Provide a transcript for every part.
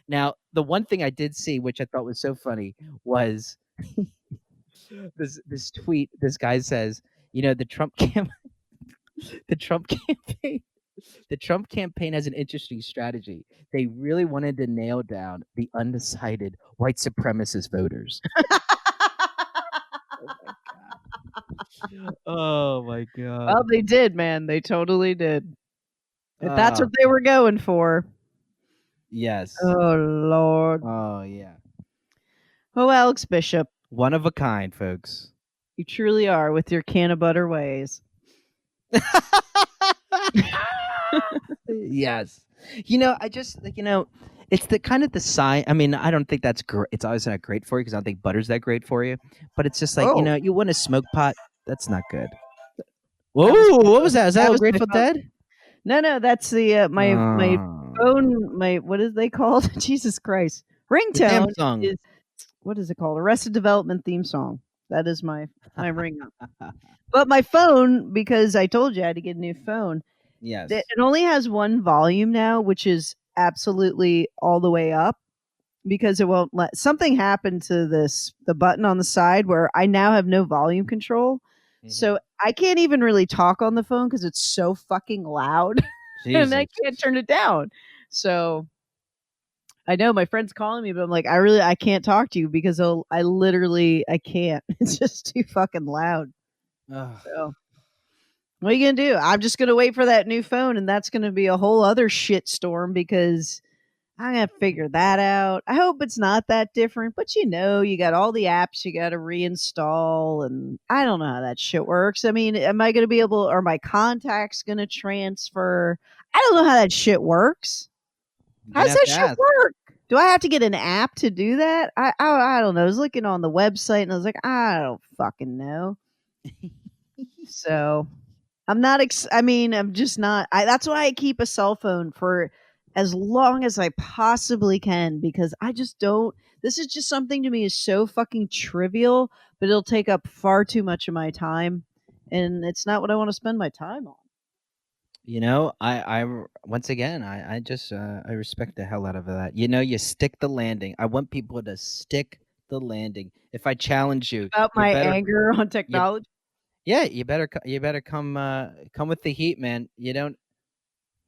Now, the one thing I did see, which I thought was so funny, was this tweet. This guy says, the Trump the Trump campaign, the Trump campaign has an interesting strategy. They really wanted to nail down the undecided white supremacist voters. Oh my god. Oh my god. Well, they did, man. They totally did. If that's what Oh, they were going for. yes. Oh, Lord. Oh yeah. Oh, Alex Bishop, One of a kind, folks. you truly are with your can of butter ways. Yes. I just like, it's the kind of the sign. I mean, I don't think that's great. It's always not great for you because I don't think butter's that great for you. But it's just like, Oh, you want a smoke pot. That's not good. Whoa, that was my what was phone. that? Is That that was my Grateful phone. Dead? No, that's the my Oh, phone. My what is they called? Jesus Christ, the damn ringtone song. is what is it called? Arrested Development theme song. That is my ring. But my phone, because I told you I had to get a new phone. It Yes. only has one volume now, which is absolutely all the way up because it won't let something happen to the button on the side where I now have no volume control. Hmm. So I can't even really talk on the phone because it's so fucking loud and I Jesus. can't turn it down. So I know my friend's calling me, but I'm like, I can't talk to you because I can't. It's just too fucking loud. Ugh. So what are you gonna do? I'm just gonna wait for that new phone, and that's gonna be a whole other shit storm because I gotta figure that out. I hope it's not that different, but you got all the apps you gotta reinstall, and I don't know how that shit works. I mean, am I gonna be able? Are my contacts gonna transfer? I don't know how that shit works. You're How gonna does have that to shit ask. work? Do I have to get an app to do that? I don't know. I was looking on the website and I was like, I don't fucking know. So I'm not. I mean, I'm just not. That's why I keep a cell phone for as long as I possibly can because I just don't. This is just something to me is so fucking trivial, but it'll take up far too much of my time, and it's not what I want to spend my time on. Once again, I just, I respect the hell out of that. You stick the landing. I want people to stick the landing. If I challenge you, About you my better, anger on you, technology. yeah, you better come with the heat, man.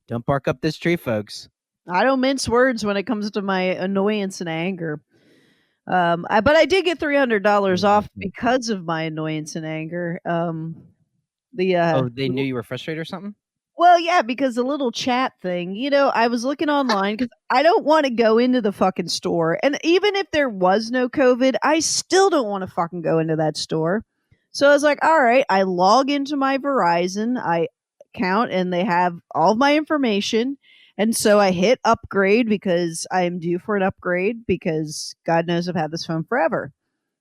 Don't bark up this tree, folks. I don't mince words when it comes to my annoyance and anger. But I did get $300 off Mhm. because of my annoyance and anger. The Oh, they knew you were frustrated or something? Well, yeah, because the little chat thing, I was looking online because I don't want to go into the fucking store. And even if there was no COVID, I still don't want to fucking go into that store. So I was like, all right, I log into my Verizon I account and they have all of my information. And so I hit upgrade because I am due for an upgrade because God knows I've had this phone forever.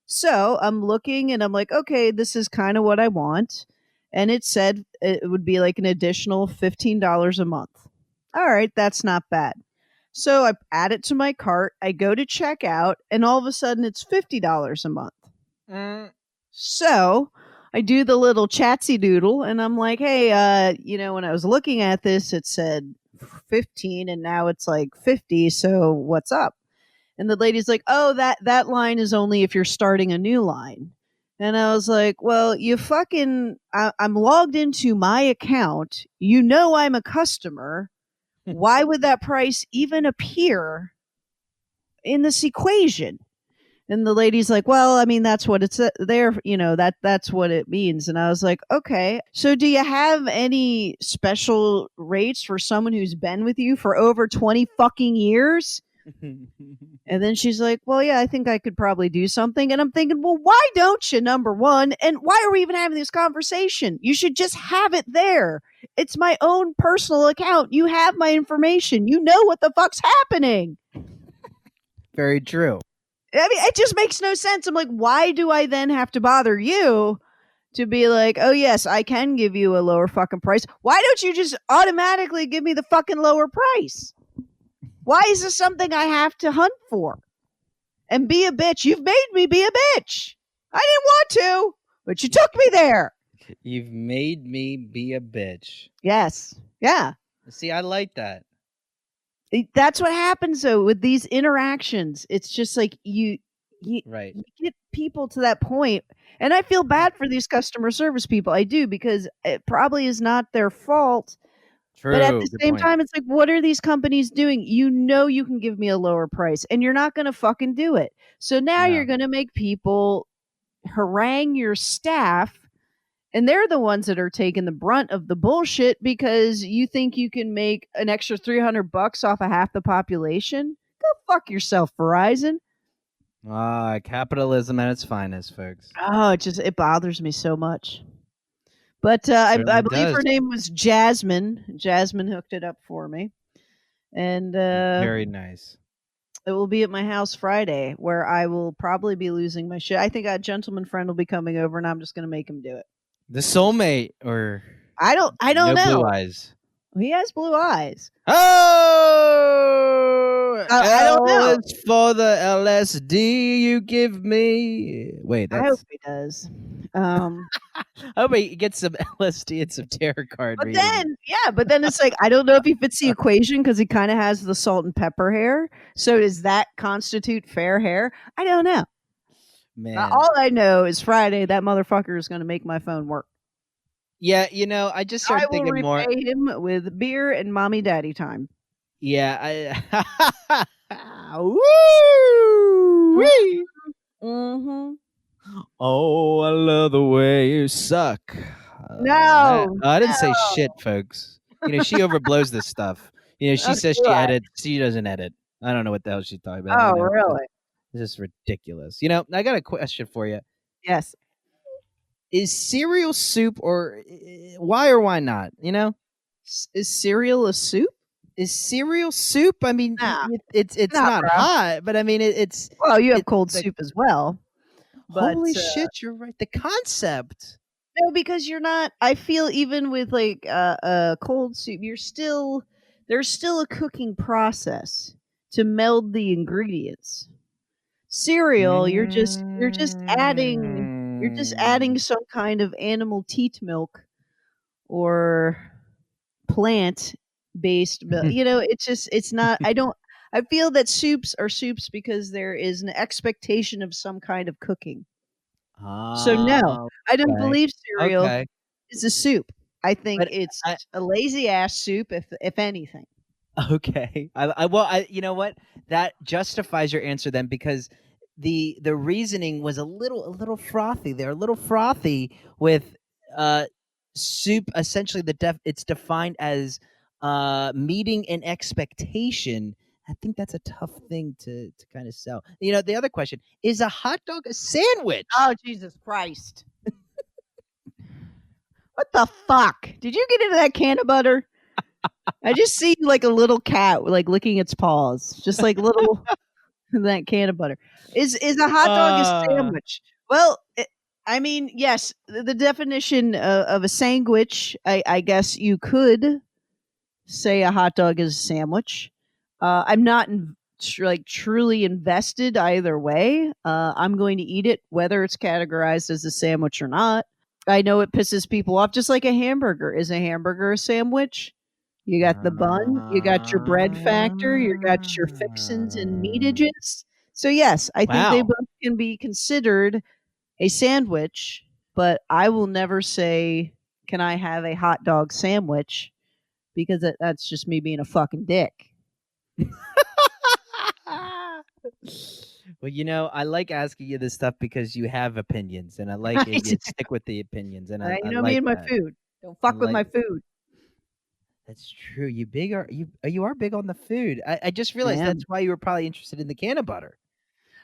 So I'm looking and I'm like, okay, this is kind of what I want. And it said it would be like an additional $15 a month. All right, that's not bad. So I add it to my cart. I go to check out, and all of a sudden it's $50 a month. Mm. So I do the little chatsy doodle, and I'm like, hey, when I was looking at this, it said 15, and now it's like 50. So what's up? And the lady's like, "Oh, that line is only if you're starting a new line." And I was like, "Well, you fucking I'm logged into my account. You know I'm a customer. Why would that price even appear in this equation?" And the lady's like, "Well, I mean, that's what it's there, that's what it means." And I was like, "Okay. So do you have any special rates for someone who's been with you for over 20 fucking years?" And then she's like, "Well, yeah, I think I could probably do something." And I'm thinking, "Well, why don't you, number one? And why are we even having this conversation? You should just have it there. It's my own personal account. You have my information. You know what the fuck's happening." Very true. I mean, it just makes no sense. I'm like, why do I then have to bother you to be like, "Oh, yes, I can give you a lower fucking price"? Why don't you just automatically give me the fucking lower price? Why is this something I have to hunt for? And be a bitch. You've made me be a bitch. I didn't want to, but you took me there. You've made me be a bitch. Yes. Yeah. See, I like that. That's what happens though with these interactions. It's just like you Right. you get people to that point, and I feel bad for these customer service people. I do, because it probably is not their fault, but at True. the Good same point. time, it's like, what are these companies doing? You know you can give me a lower price, and you're not gonna fucking do it. So now you're No. gonna make people harangue your staff, and they're the ones that are taking the brunt of the bullshit because you think you can make an extra $300 off of half the population. Go fuck yourself, Verizon. Capitalism at its finest, folks. Oh, it bothers me so much. But I Certainly believe does. her name was Jasmine. Jasmine hooked it up for me, and Very nice. it will be at my house Friday, where I will probably be losing my shit. I think a gentleman friend will be coming over, and I'm just going to make him do it. The soulmate, or I don't no blue know. eyes. He has blue eyes. Oh, I don't L know. is for the LSD you give me. Wait, I hope that's. he does. Um, I hope he gets some LSD and some tarot card but reading. then, yeah, but then it's like I don't know if he fits the equation because he kind of has the salt and pepper hair. So does that constitute fair hair? I don't know. Man. All I know is Friday that motherfucker is going to make my phone work. Yeah, I just I started will thinking more. repay him with beer and mommy daddy time. Yeah, woo wee. Mm-hmm. Oh, I love the way you suck. No, I didn't say no. shit, folks. She overblows this stuff. She Okay, says do she I? edits. She doesn't edit. I don't know what the hell she's talking about. Oh, really? This is ridiculous. I got a question for you. Yes. Is cereal soup, or why or why not? Is cereal a soup? Is cereal soup? I mean, Nah, it's nah, not bro. hot, but I mean, Well, you have it's cold the soup as well, but holy shit. You're right. The concept. no, because you're not. I feel even with like cold soup, there's still a cooking process to meld the ingredients. Cereal, you're just adding Mm. some kind of animal teat milk or plant based milk. It's not. I feel that soups are soups because there is an expectation of some kind of cooking. So no, Ah, I don't okay. believe cereal Okay. is a soup. I think But it's I a lazy ass soup, if anything. okay. You know what? That justifies your answer then, because the reasoning was a little frothy. They're a little frothy with uh soup. Essentially, it's defined as meeting an expectation. I think that's a tough thing to kind of sell. The other question is, a hot dog a sandwich? Oh Jesus Christ! What the fuck? Did you get into that can of butter? I just see like a little cat like licking its paws, just like little that can of butter. Is a hot dog a Uh sandwich? Well, I mean, yes, the definition of a sandwich. I guess you could say a hot dog is a sandwich. I'm not like truly invested either way. I'm going to eat it whether it's categorized as a sandwich or not. I know it pisses people off, just like a hamburger. Is a hamburger a sandwich? You got the bun, you got your bread factor, you got your fixins and meatages. So yes, I think they wow. both can be considered a sandwich, but I will never say, "Can I have a hot dog sandwich?" Because that's just me being a fucking dick. Well, I like asking you this stuff because you have opinions, and I like I it. You stick with the opinions, and I You know me like and my that. food. Don't I fuck with like my food. that's true. You are big on the food. I just I realized am. that's why you were probably interested in the can of butter.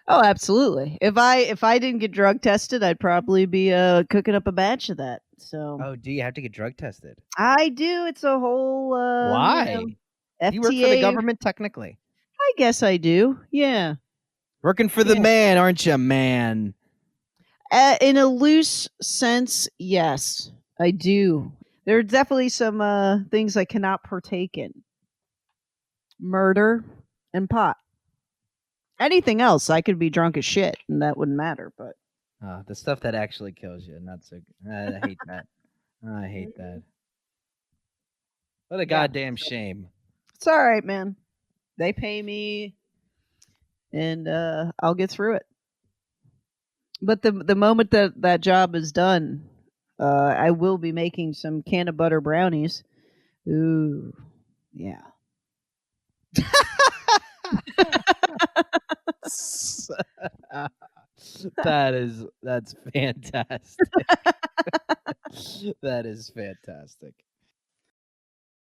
Oh, absolutely. If I didn't get drug tested, I'd probably be cooking up a batch of that. So Oh, do you have to get drug tested? I do. It's a whole Why? You work for the FTA. government technically. I guess I do. Yeah. Working for the Yeah. man, aren't you, man? In a loose sense, yes, I do. There are definitely some things I cannot partake in. Murder and pot. Anything else, I could be drunk as shit, and that wouldn't matter. But The stuff that actually kills you, not so. I hate that. I hate that. What a yeah, goddamn shame. it's all right, man. They pay me, and I'll get through it. But the moment that that job is done, I will be making some can of butter brownies. Ooh, yeah. That's fantastic. That is fantastic.